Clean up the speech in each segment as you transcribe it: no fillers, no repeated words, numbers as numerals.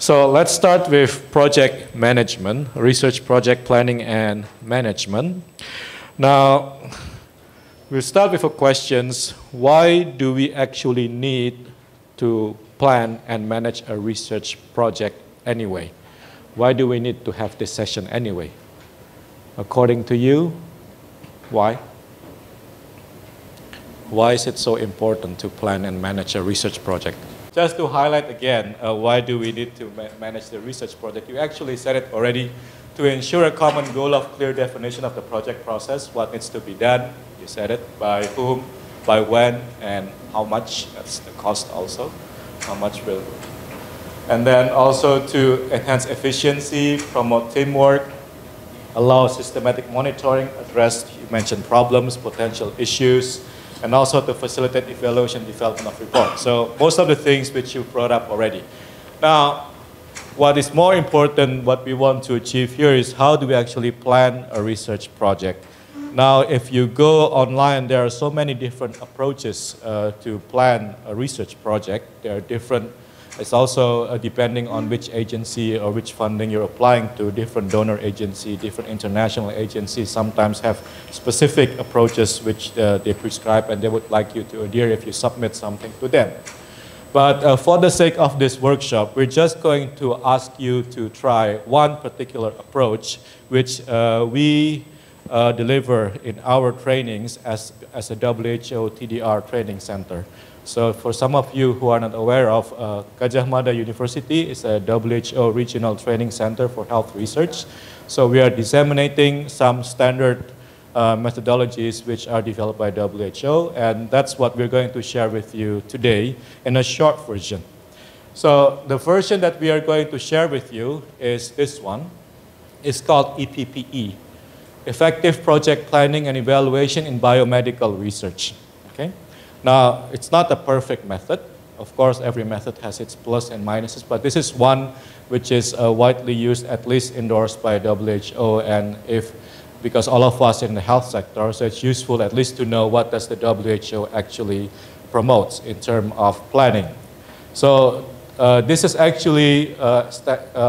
So let's start with project management, research project planning and management. Now, we'll start with a question: why do we actually need to plan and manage a research project anyway? Why do we need to have this session anyway? According to you, why? Why is it so important to plan and manage a research project? Just to highlight again, why do we need to manage the research project? You actually said it already. To ensure a common goal of clear definition of the project process, what needs to be done, you said it, by whom, by when, and how much. That's the cost also. How much will. And then also to enhance efficiency, promote teamwork, allow systematic monitoring, address, you mentioned problems, potential issues, and also to facilitate evaluation and development of reports. So most of the things which you brought up already. Now, what is more important, what we want to achieve here is how do we actually plan a research project. Now, if you go online, there are so many different approaches to plan a research project. There are different. It's also depending on which agency or which funding you're applying to. Different donor agency, different international agencies sometimes have specific approaches which they prescribe, and they would like you to adhere if you submit something to them. But for the sake of this workshop, we're just going to ask you to try one particular approach which we deliver in our trainings as a WHO TDR training center. So for some of you who are not aware of, Gajah Mada University is a WHO regional training center for health research. So we are disseminating some standard methodologies which are developed by WHO, and that's what we're going to share with you today in a short version. So the version that we are going to share with you is this one. It's called EPPE, Effective Project Planning and Evaluation in Biomedical Research. Okay? Now, it's not a perfect method. Of course, every method has its plus and minuses, but this is one which is widely used, at least endorsed by WHO, and because all of us in the health sector, so it's useful at least to know what does the WHO actually promotes in terms of planning. So this is actually a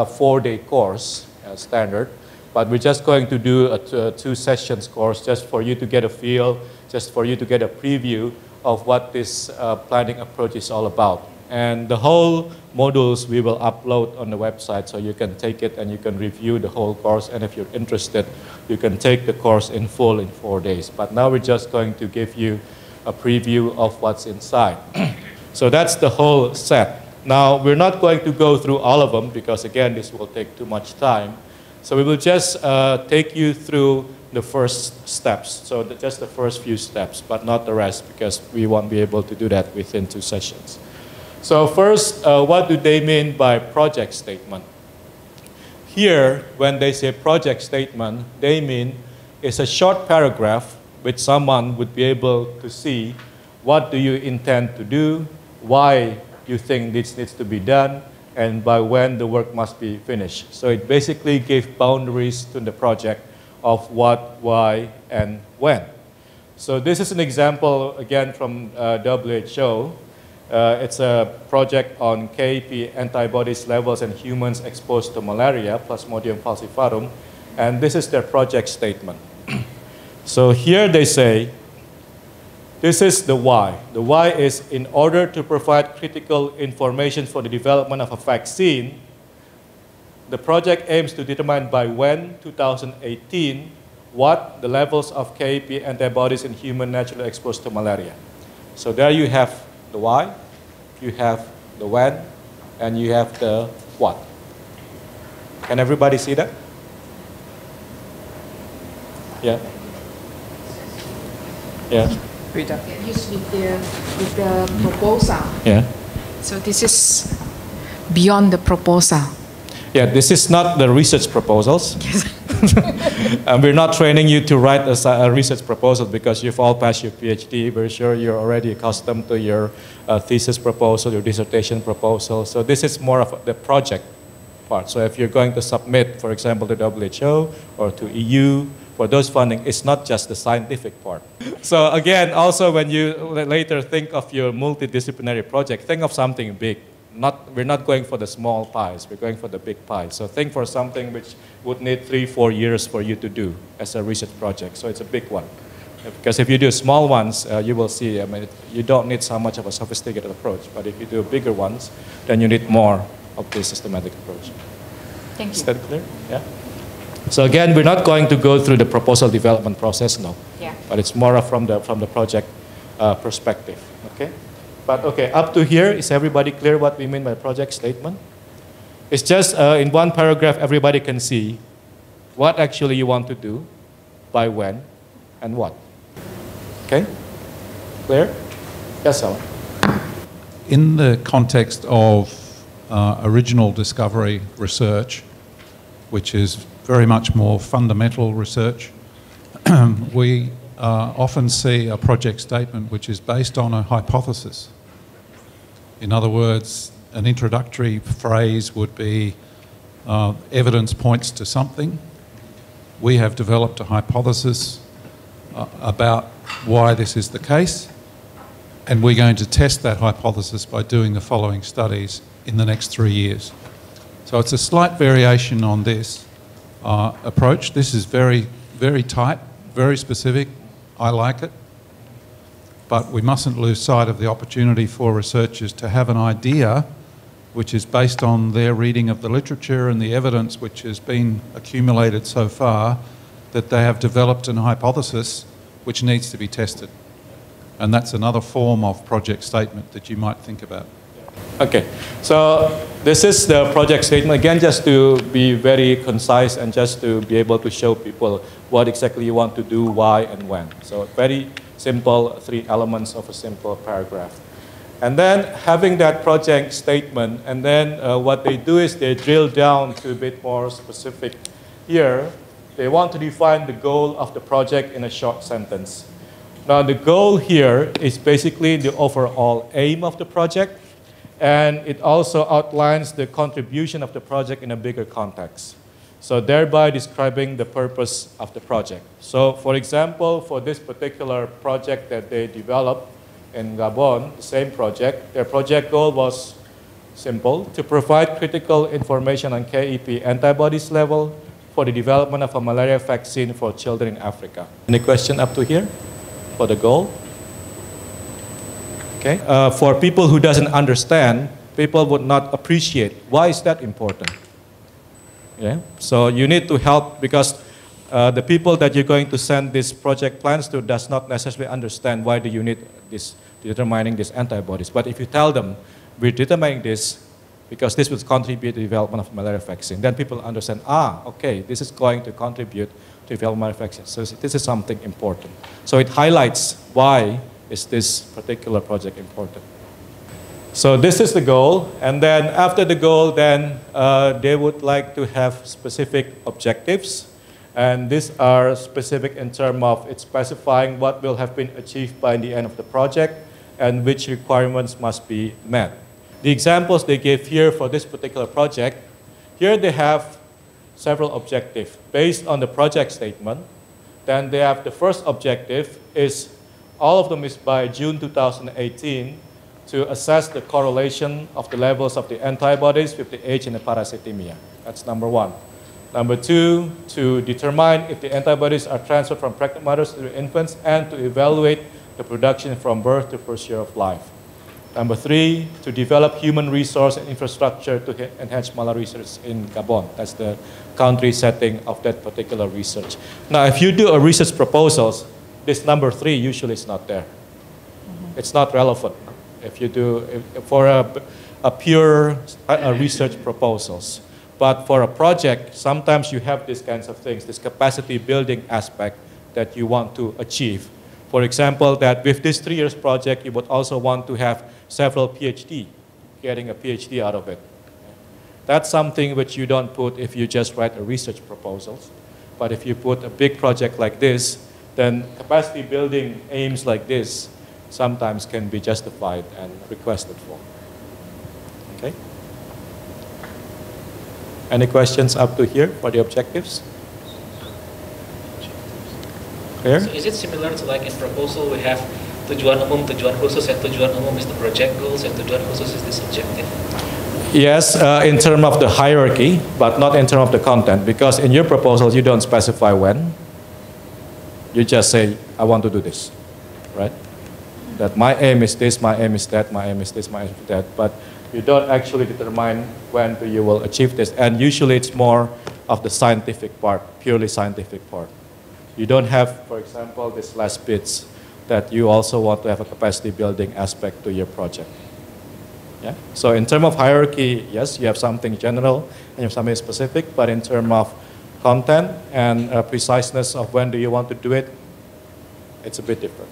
4-day course, standard, but we're just going to do a 2 sessions course just for you to get a feel, just for you to get a preview of what this planning approach is all about. And the whole modules we will upload on the website, so you can take it and you can review the whole course, and if you're interested, you can take the course in full in 4 days. But now we're just going to give you a preview of what's inside. So that's the whole set. Now, we're not going to go through all of them because, again, this will take too much time. So we will just take you through the first steps, so just the first few steps, but not the rest, because we won't be able to do that within 2 sessions. So first, what do they mean by project statement? Here, when they say project statement, they mean it's a short paragraph which someone would be able to see what do you intend to do, why you think this needs to be done, and by when the work must be finished. So it basically gives boundaries to the project of what, why, and when. So this is an example, again, from WHO. It's a project on KP antibodies levels in humans exposed to malaria, Plasmodium falciparum, and this is their project statement. So here they say, this is the why. The why is in order to provide critical information for the development of a vaccine, the project aims to determine by when, 2018, what the levels of KP antibodies in human naturally exposed to malaria. So there you have the why, you have the when, and you have the what. Can everybody see that? Yeah? Yeah? Rita. Used with the proposal. Yeah. So this is beyond the proposal. Yeah, this is not the research proposals. And we're not training you to write a research proposal because you've all passed your PhD. We're sure you're already accustomed to your thesis proposal, your dissertation proposal. So this is more of the project part. So if you're going to submit, for example, to WHO or to EU, for those funding, it's not just the scientific part. So again, also when you later think of your multidisciplinary project, think of something big. we're not going for the small pies, we're going for the big pies. So think for something which would need 3-4 years for you to do as a research project. So it's a big one. Because if you do small ones, you will see, I mean, you don't need so much of a sophisticated approach. But if you do bigger ones, then you need more of this systematic approach. Thank you. Is that clear? Yeah. So again, we're not going to go through the proposal development process now. Yeah. But it's more from the project perspective. Okay. But okay, up to here, is everybody clear what we mean by project statement? It's just in one paragraph, everybody can see what actually you want to do, by when, and what. Okay? Clear? Yes, Alan. In the context of original discovery research, which is very much more fundamental research, we often see a project statement which is based on a hypothesis. In other words, an introductory phrase would be evidence points to something. We have developed a hypothesis about why this is the case, and we're going to test that hypothesis by doing the following studies in the next 3 years. So it's a slight variation on this approach. This is very, very tight, very specific. I like it. But we mustn't lose sight of the opportunity for researchers to have an idea which is based on their reading of the literature and the evidence which has been accumulated so far, that they have developed an hypothesis which needs to be tested. And that's another form of project statement that you might think about. Okay, so this is the project statement. Again, just to be very concise and just to be able to show people what exactly you want to do, why, and when. So very simple, 3 elements of a simple paragraph. And then having that project statement, and then what they do is they drill down to a bit more specific here. They want to define the goal of the project in a short sentence. Now the goal here is basically the overall aim of the project, and it also outlines the contribution of the project in a bigger context. So thereby describing the purpose of the project. So for example, for this particular project that they developed in Gabon, the same project, their project goal was simple: to provide critical information on KEP antibodies level for the development of a malaria vaccine for children in Africa. Any question up to here for the goal? Okay. For people who doesn't understand, people would not appreciate why is that important. Yeah. So you need to help, because the people that you're going to send these project plans to does not necessarily understand why do you need this, determining these antibodies. But if you tell them, we're determining this because this will contribute to the development of malaria vaccine, then people understand, okay, this is going to contribute to development of vaccine. So this is something important. So it highlights why is this particular project important. So this is the goal, and then after the goal, then they would like to have specific objectives, and these are specific in terms of it's specifying what will have been achieved by the end of the project and which requirements must be met. The examples they gave here for this particular project, here they have several objectives based on the project statement. Then they have the first objective is, all of them is by June 2018, to assess the correlation of the levels of the antibodies with the age and the parasitemia. That's number 1. Number 2, to determine if the antibodies are transferred from pregnant mothers to infants and to evaluate the production from birth to first year of life. Number 3, to develop human resource and infrastructure to enhance malaria research in Gabon. That's the country setting of that particular research. Now, if you do a research proposals, this number 3 usually is not there. It's not relevant. If you do for a pure research proposals. But for a project, sometimes you have these kinds of things, this capacity building aspect that you want to achieve. For example, that with this 3 years project, you would also want to have several PhD, getting a PhD out of it. That's something which you don't put if you just write a research proposals. But if you put a big project like this, then capacity building aims like this sometimes can be justified and requested for. Okay? Any questions up to here for the objectives? Clear? So is it similar to like in proposal we have tujuan umum, tujuan khusus. Yang tujuan umum is the project goals, and tujuan khusus is this objective. Yes, in terms of the hierarchy, but not in terms of the content, because in your proposal you don't specify when. You just say, I want to do this, right? That my aim is this, my aim is that, my aim is this, my aim is that, but you don't actually determine when you will achieve this. And usually it's more of the scientific part, purely scientific part. You don't have, for example, this last bits that you also want to have a capacity building aspect to your project. Yeah? So in terms of hierarchy, yes, you have something general and you have something specific, but in terms of content and preciseness of when do you want to do it, it's a bit different.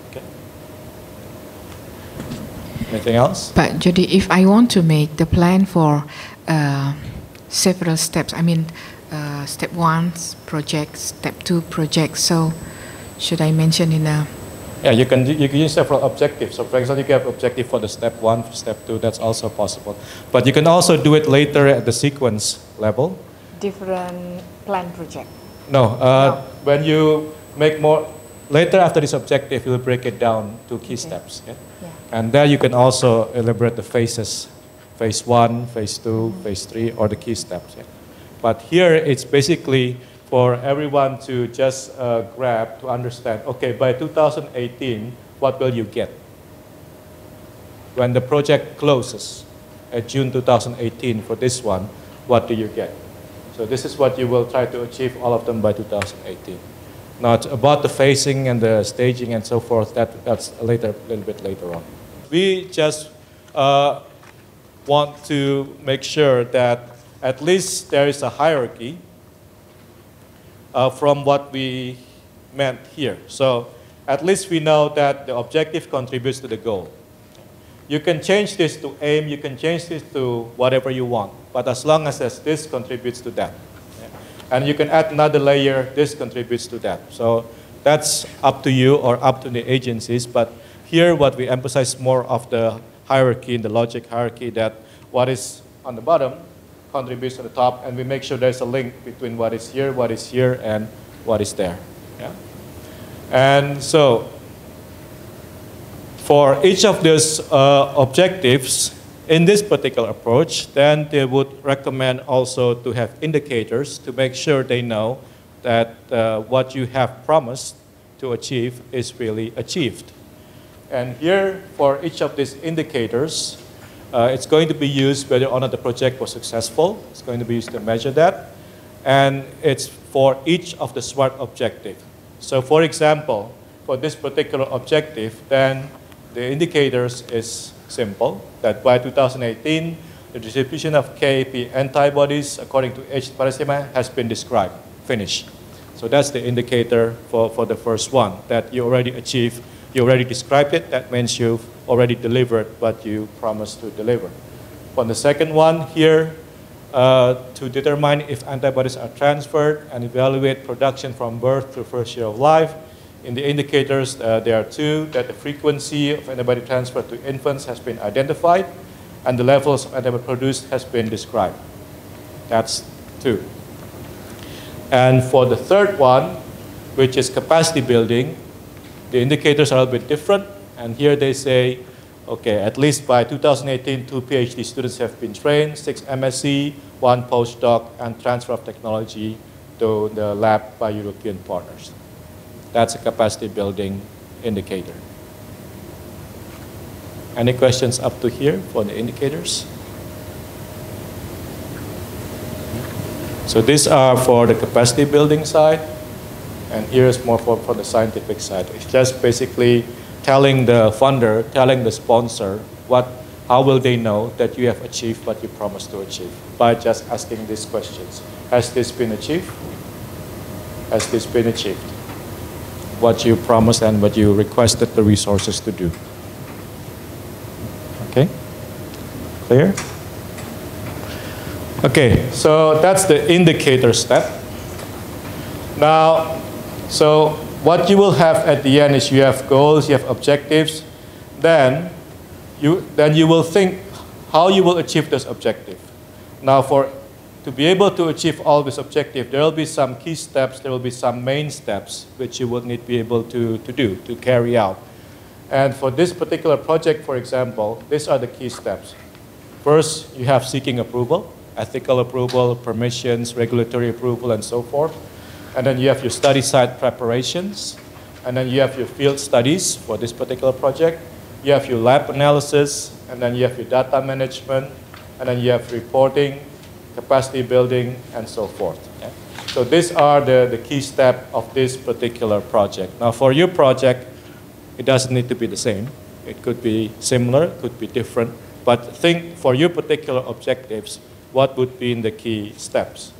Okay. Anything else? But Jody, if I want to make the plan for several steps, I mean, step 1 project, step 2 project, so should I mention in a... Yeah, you can use several objectives. So for example, you can have objective for the step 1, for step 2, that's also possible. But you can also do it later at the sequence level. Different plan project? No, when you make more, later after this objective, you'll break it down to key steps. Yeah? Yeah. And there you can also elaborate the phases, phase 1, phase 2, phase 3, or the key steps. Yeah? But here it's basically for everyone to just grab, to understand, okay, by 2018, what will you get? When the project closes at June 2018 for this one, what do you get? So this is what you will try to achieve, all of them by 2018. Not about the phasing and the staging and so forth, that's later, a little bit later on. We just want to make sure that at least there is a hierarchy from what we meant here. So at least we know that the objective contributes to the goal. You can change this to aim, you can change this to whatever you want, but as long as this contributes to that. Yeah. And you can add another layer, this contributes to that. So that's up to you or up to the agencies, but here what we emphasize more of the hierarchy, the logic hierarchy, that what is on the bottom contributes to the top, and we make sure there's a link between what is here, and what is there. Yeah? And so, for each of those objectives, in this particular approach, then they would recommend also to have indicators to make sure they know that what you have promised to achieve is really achieved. And here, for each of these indicators, it's going to be used whether or not the project was successful. It's going to be used to measure that. And it's for each of the SMART objectives. So for example, for this particular objective, then the indicators is simple, that by 2018, the distribution of KAP antibodies according to age parasema has been described, finished. So that's the indicator for the first one, that you already achieved. You already described it, that means you've already delivered what you promised to deliver. For the second one here, to determine if antibodies are transferred and evaluate production from birth to first year of life. In the indicators, there are two, that the frequency of antibody transfer to infants has been identified, and the levels of antibody produced has been described. That's two. And for the third one, which is capacity building, the indicators are a bit different, and here they say, okay, at least by 2018, 2 PhD students have been trained, 6 MSc, 1 postdoc, and transfer of technology to the lab by European partners. That's a capacity building indicator. Any questions up to here for the indicators? So these are for the capacity building side, and here is more for the scientific side. It's just basically telling the funder, telling the sponsor, how will they know that you have achieved what you promised to achieve? By just asking these questions. Has this been achieved? Has this been achieved? What you promised and what you requested the resources to do. Okay? Clear? Okay, so that's the indicator step. Now, so what you will have at the end is you have goals, you have objectives, then you will think how you will achieve this objective. Now for to be able to achieve all this objective, there will be some key steps, there will be some main steps which you will need to be able to do, to carry out. And for this particular project, for example, these are the key steps. First, you have seeking approval, ethical approval, permissions, regulatory approval, and so forth. And then you have your study site preparations. And then you have your field studies for this particular project. You have your lab analysis, and then you have your data management, and then you have reporting, capacity building, and so forth. Okay? So these are the key steps of this particular project. Now for your project, it doesn't need to be the same. It could be similar, it could be different, but think for your particular objectives, what would be in the key steps.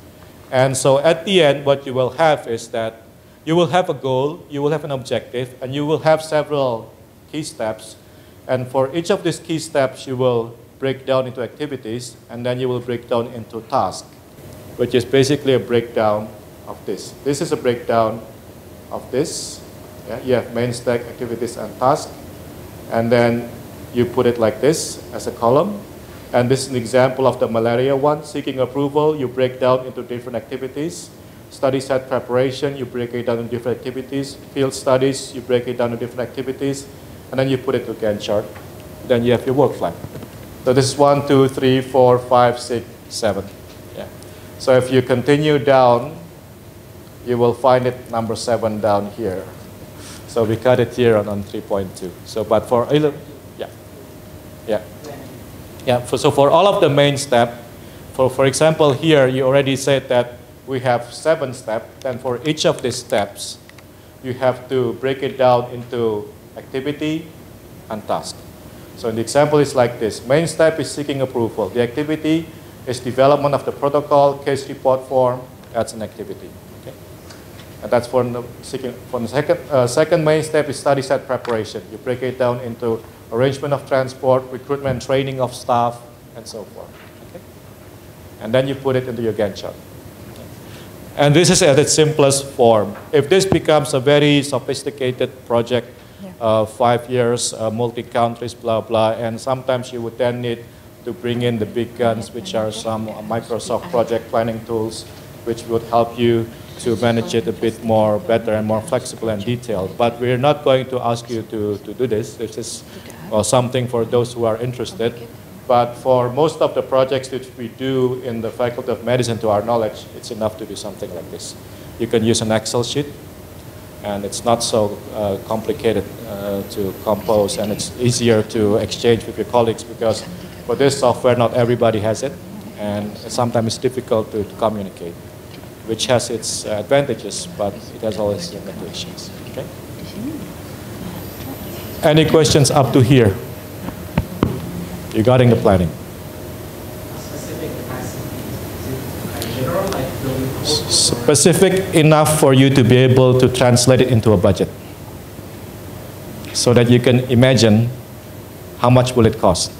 And so at the end, what you will have is that you will have a goal, you will have an objective, and you will have several key steps. And for each of these key steps, you will break down into activities, and then you will break down into tasks, which is basically a breakdown of this. This is a breakdown of this. Yeah? You have main stack, activities, and tasks. And then you put it like this as a column. And this is an example of the malaria one. Seeking approval, you break down into different activities. Study site preparation, you break it down into different activities. Field studies, you break it down into different activities. And then you put it to Gantt chart. Then you have your work plan. So this is 1, 2, 3, 4, 5, 6, 7. Yeah. So if you continue down, you will find it number 7 down here. So we cut it here on 3.2. So, but for so for all of the main steps, for example, here you already said that we have 7 steps. Then for each of these steps, you have to break it down into activity and task. So the example is like this. Main step is seeking approval. The activity is development of the protocol, case report form. That's an activity. Okay? And that's for the second main step is study site preparation. You break it down into arrangement of transport, recruitment, training of staff, and so forth. Okay? And then you put it into your Gantt chart. Okay? And this is at its simplest form. If this becomes a very sophisticated project, 5 years, multi-countries, blah, blah, and sometimes you would then need to bring in the big guns, which are some Microsoft project planning tools, which would help you to manage it a bit more better and more flexible and detailed. But we're not going to ask you to do this. This is something for those who are interested. But for most of the projects which we do in the Faculty of Medicine, to our knowledge, it's enough to do something like this. You can use an Excel sheet, and it's not so complicated to compose, and it's easier to exchange with your colleagues, because for this software, not everybody has it, and sometimes it's difficult to communicate, which has its advantages, but it has all its limitations. Okay? Any questions up to here regarding the planning? Specific enough for you to be able to translate it into a budget, so that you can imagine how much will it cost.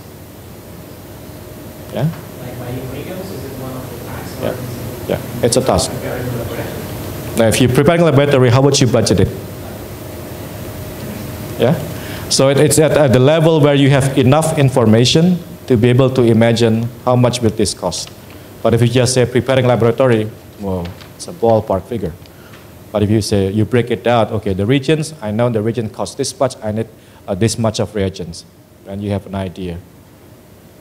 Yeah? Like buying vehicles, is it one of the tasks? Yeah, it's a task. Now, if you're preparing a laboratory, how would you budget it? Yeah? So it's at the level where you have enough information to be able to imagine how much will this cost. But if you just say preparing laboratory, well, it's a ballpark figure. But if you say, you break it down, okay, the regions, I know the region costs this much, I need this much of reagents. And you have an idea.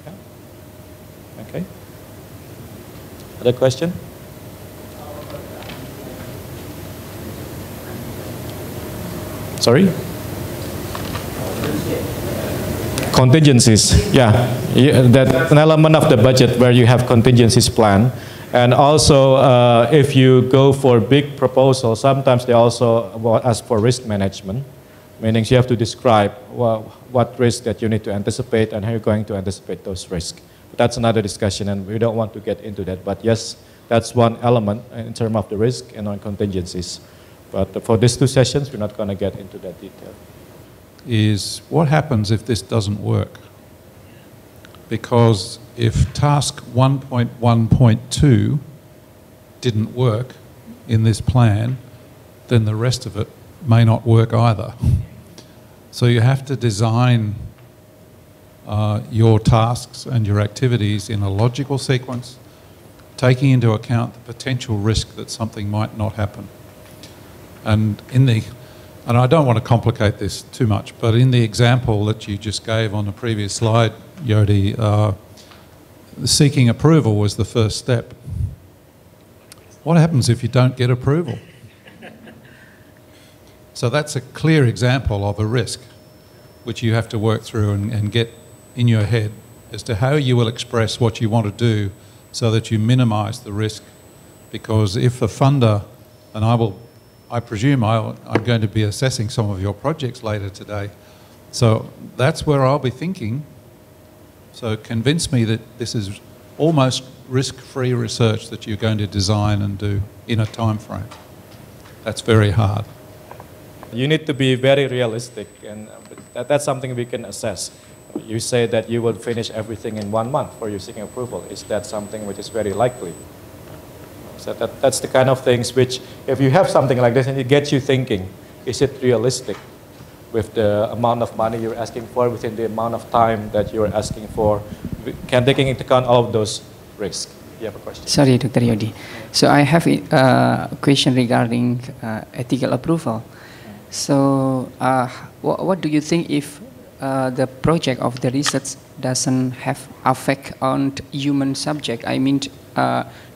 Yeah? Okay. Other question? Sorry? Contingencies, yeah. That's an element of the budget where you have contingencies planned. And also, if you go for big proposals, sometimes they also ask for risk management, meaning you have to describe what risk that you need to anticipate and how you're going to anticipate those risks. But that's another discussion, and we don't want to get into that. But yes, that's one element in terms of the risk and on contingencies. But for these 2 sessions, we're not going to get into that detail. Is what happens if this doesn't work? Because if task 1.1.2 didn't work in this plan, then the rest of it may not work either. So you have to design your tasks and your activities in a logical sequence, taking into account the potential risk that something might not happen. And and I don't want to complicate this too much, but in the example that you just gave on the previous slide, Yodi, seeking approval was the first step. What happens if you don't get approval? So that's a clear example of a risk which you have to work through and get in your head as to how you will express what you want to do so that you minimise the risk. Because if a funder, and I presume I'm going to be assessing some of your projects later today, so that's where I'll be thinking. So convince me that this is almost risk-free research that you're going to design and do in a time frame. That's very hard. You need to be very realistic, and that's something we can assess. You say that you will finish everything in 1 month for your seeking approval. Is that something which is very likely? So that's the kind of things which, if you have something like this and it gets you thinking, is it realistic with the amount of money you're asking for, within the amount of time that you're asking for, taking into account all of those risks? You have a question? Sorry, Dr. Yodi. So I have a question regarding ethical approval. So what do you think if the project of the research doesn't have effect on human subject? I mean,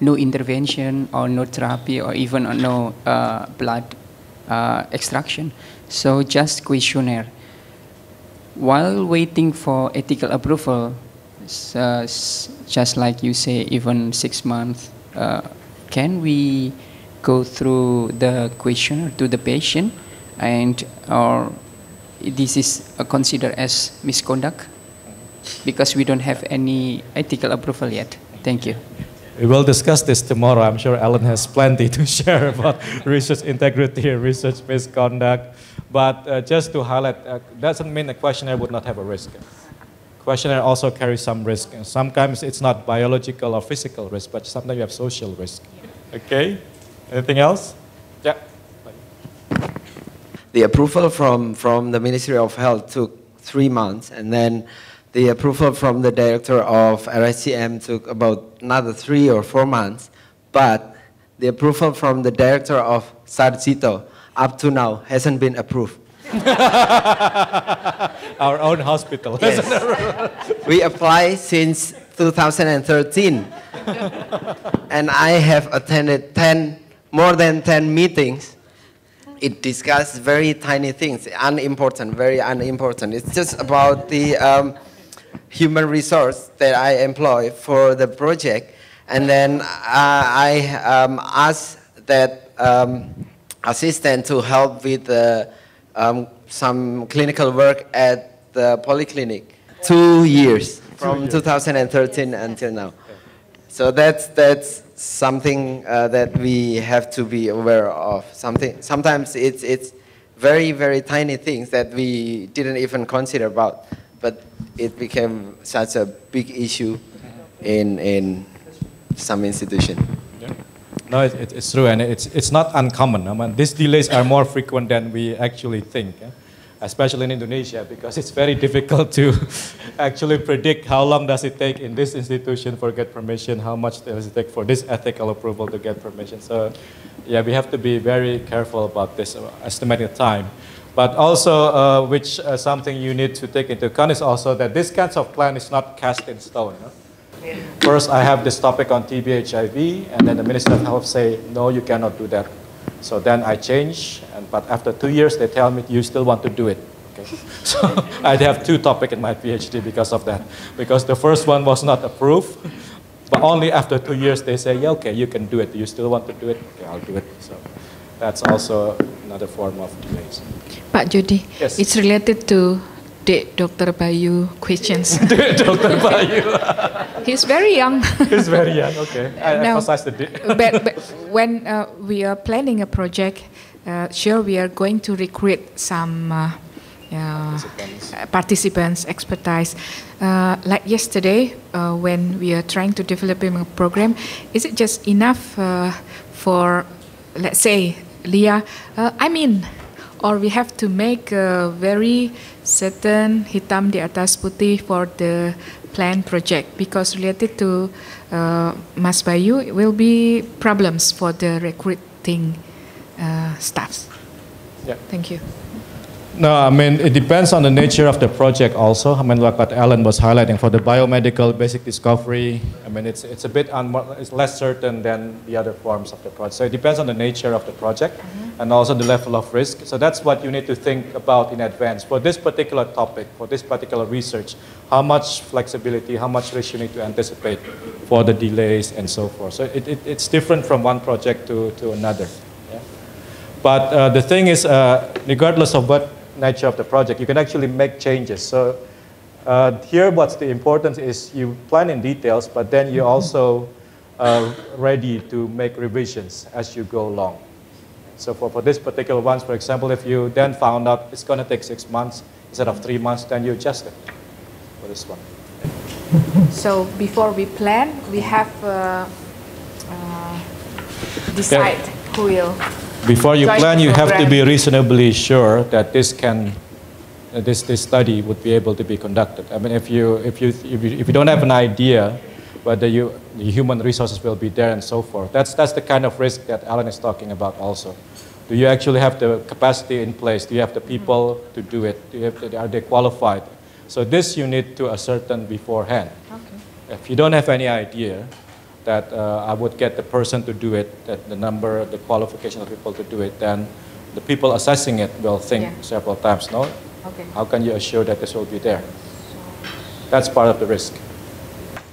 no intervention or no therapy or even no blood extraction. So just questionnaire. While waiting for ethical approval, just like you say, even 6 months, can we go through the questionnaire to the patient, and or this is considered as misconduct because we don't have any ethical approval yet? Thank you. We will discuss this tomorrow. I'm sure Alan has plenty to share about research integrity and research misconduct. But just to highlight, doesn't mean a questionnaire would not have a risk. Questionnaire also carries some risk. And sometimes it's not biological or physical risk, but sometimes you have social risk. Okay? Anything else? Yeah. The approval from the Ministry of Health took 3 months, and then the approval from the director of RICM took about another 3 or 4 months, but the approval from the director of Sarjito up to now hasn't been approved. Our own hospital. Yes. We applied since 2013, and I have attended more than 10 meetings. It discussed very tiny things, unimportant, very unimportant. It's just about the human resource that I employ for the project. And then I asked that assistant to help with some clinical work at the polyclinic. 2 years, from 2013 until now. So that's something that we have to be aware of. Sometimes it's very, very tiny things that we didn't even consider about, but it became such a big issue in some institution. Yeah. No, it's true, and it's not uncommon. I mean, these delays are more frequent than we actually think. Especially in Indonesia, because it's very difficult to actually predict how long does it take in this institution for get permission, how much does it take for this ethical approval to get permission. So yeah, we have to be very careful about this, estimating the time. But also, something you need to take into account is also that this kinds of plan is not cast in stone. Yeah. First, I have this topic on TB, HIV, and then the Minister of Health say, no, you cannot do that. So then I change, but after 2 years, they tell me, you still want to do it. Okay. So I have 2 topics in my PhD because of that. Because the first one was not approved, but only after 2 years, they say, yeah, okay, you can do it. Do you still want to do it? Okay, I'll do it. So that's also another form of delays. But Judy, yes. It's related to Dr. Bayu questions. Dr. Bayu. He's very young. He's very young, okay. I emphasize the but when we are planning a project, sure we are going to recruit some participants, expertise. Like yesterday, when we are trying to develop a program, is it just enough for, let's say, Leah, or we have to make a very certain hitam di atas putih for the plan project, because related to Mas Bayu, it will be problems for the recruiting staffs. Yeah. Thank you. No, I mean, it depends on the nature of the project also. I mean, like what Alan was highlighting for the biomedical basic discovery, I mean, it's a bit, it's less certain than the other forms of the project. So it depends on the nature of the project and also the level of risk. So that's what you need to think about in advance. For this particular topic, for this particular research, how much flexibility, how much risk you need to anticipate for the delays and so forth. So it's different from one project to another. Yeah? But the thing is, regardless of what nature of the project, you can actually make changes. So here what's the importance is you plan in details, but then you also ready to make revisions as you go along. So for this particular ones, for example, if you then found out it's going to take 6 months instead of 3 months, then you adjust it for this one. So before we plan, we have decide who will. Before you join plan, the you have to program. be reasonably sure that this study would be able to be conducted. I mean, if you don't have an idea whether the human resources will be there and so forth, that's the kind of risk that Alan is talking about also. Do you actually have the capacity in place? Do you have the people to do it? Are they qualified? So this you need to ascertain beforehand. Okay. If you don't have any idea that I would get the person to do it, that the number, the qualification of people to do it, then the people assessing it will think several times, no? Okay. How can you assure that this will be there? That's part of the risk.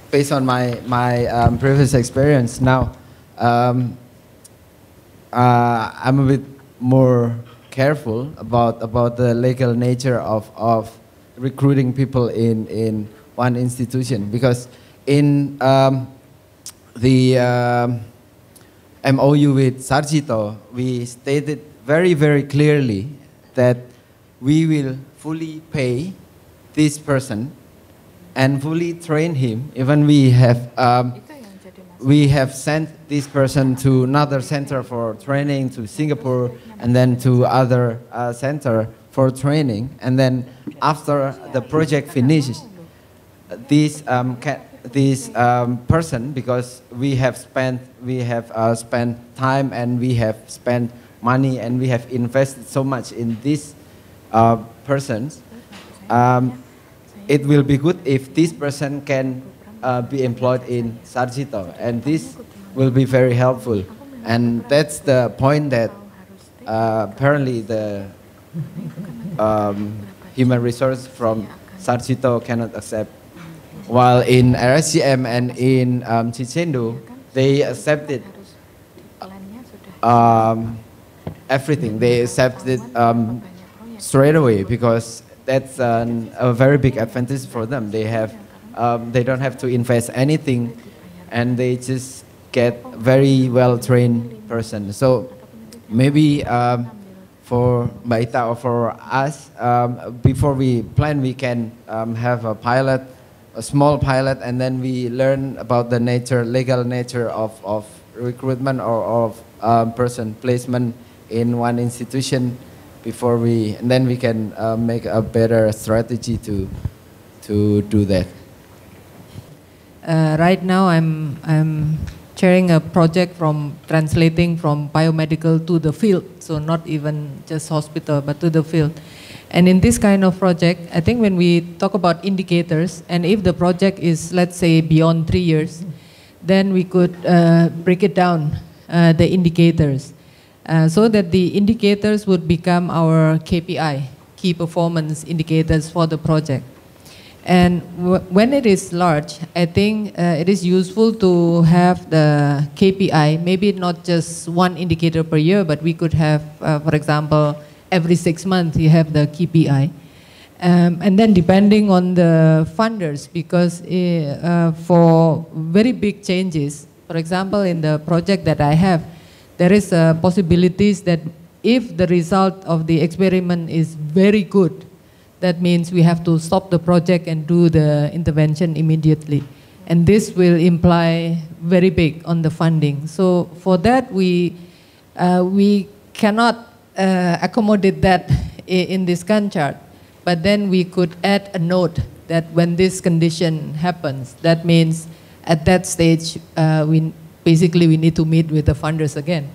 Based on my previous experience now, I'm a bit more careful about the legal nature of recruiting people in one institution, because in the MOU with Sarjito, we stated very, very clearly that we will fully pay this person and fully train him. Even we have sent this person to another center for training, to Singapore, and then to other center for training. And then after the project finishes, this person, because we have spent time and we have spent money and we have invested so much in this persons, it will be good if this person can be employed in Sarjito, and this will be very helpful. And that's the point that apparently the human resource from Sarjito cannot accept. While in RSCM and in Cicendo, they accepted everything. They accepted straight away, because that's a very big advantage for them. They don't have to invest anything, and they just get very well trained person. So maybe for Baita or for us, before we plan, we can have a pilot, a small pilot, and then we learn about the legal nature of recruitment or of person placement in one institution before and then we can make a better strategy to do that. Right now I'm chairing a project from translating from biomedical to the field, so not even just hospital but to the field. And in this kind of project, I think when we talk about indicators, and if the project is, let's say, beyond 3 years, then we could break it down, the indicators, so that the indicators would become our KPI, key performance indicators for the project. And when it is large, I think it is useful to have the KPI, maybe not just one indicator per year, but we could have, for example, every 6 months you have the KPI. And then depending on the funders, because for very big changes, for example, in the project that I have, there is possibilities that if the result of the experiment is very good, that means we have to stop the project and do the intervention immediately. And this will imply very big on the funding. So for that, we cannot accommodate that in this Gantt chart. but then we could add a note that when this condition happens, that means at that stage, we need to meet with the funders again,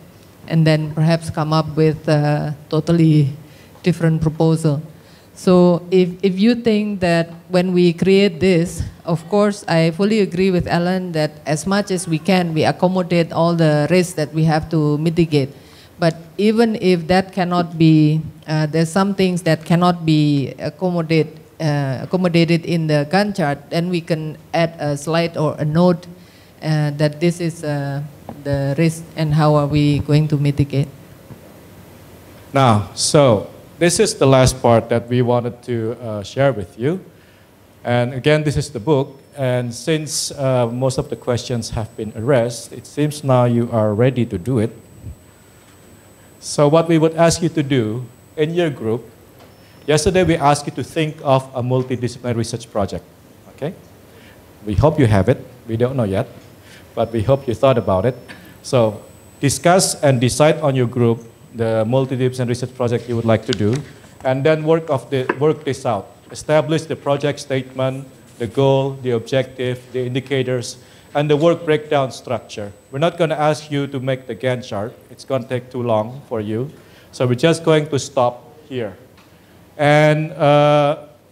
and then perhaps come up with a totally different proposal. So if you think that when we create this, of course, I fully agree with Alan that as much as we can, we accommodate all the risks that we have to mitigate. But even if that cannot be, there's some things that cannot be accommodated in the Gantt chart, then we can add a slide or a note that this is the risk and how are we going to mitigate. Now, so this is the last part that we wanted to share with you. And again, this is the book. And since most of the questions have been addressed, it seems now you are ready to do it. So what we would ask you to do in your group, yesterday we asked you to think of a multidisciplinary research project, okay? We hope you have it. We don't know yet, but we hope you thought about it. So discuss and decide on your group the multidisciplinary research project you would like to do, and then work this out. Establish the project statement, the goal, the objective, the indicators, and the work breakdown structure. We're not going to ask you to make the Gantt chart. It's going to take too long for you. So we're just going to stop here. And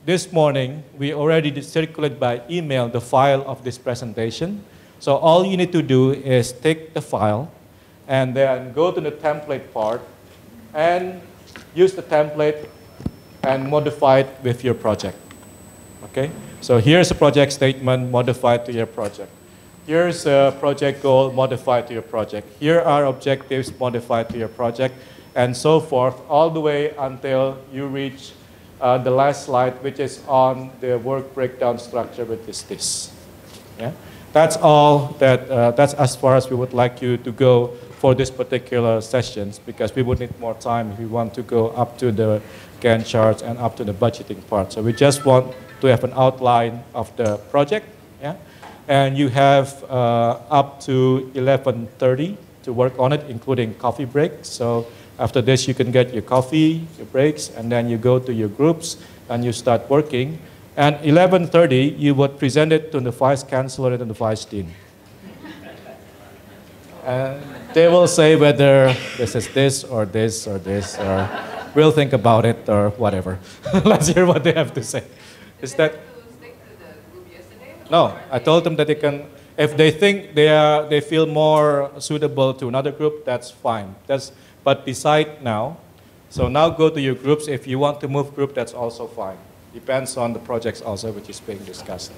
this morning, we already circulated by email the file of this presentation. So all you need to do is take the file and then go to the template part and use the template and modify it with your project. Okay? So here's a project statement modified to your project. Here's a project goal modified to your project. Here are objectives modified to your project, and so forth, all the way until you reach the last slide, which is on the work breakdown structure, which is this. Yeah? That's all that's as far as we would like you to go for this particular sessions, because we would need more time if we want to go up to the Gantt charts and up to the budgeting part. So we just want to have an outline of the project, yeah? And you have up to 11:30 to work on it, including coffee breaks. So after this, you can get your coffee, your breaks, and then you go to your groups and you start working. And 11:30, you would present it to the vice chancellor and the vice dean. And they will say whether this is this or this or this, or we'll think about it or whatever. Let's hear what they have to say. Is that? No, I told them that they can, if they think they feel more suitable to another group, that's fine. But decide now. So now go to your groups. If you want to move group, that's also fine. Depends on the projects also which is being discussed.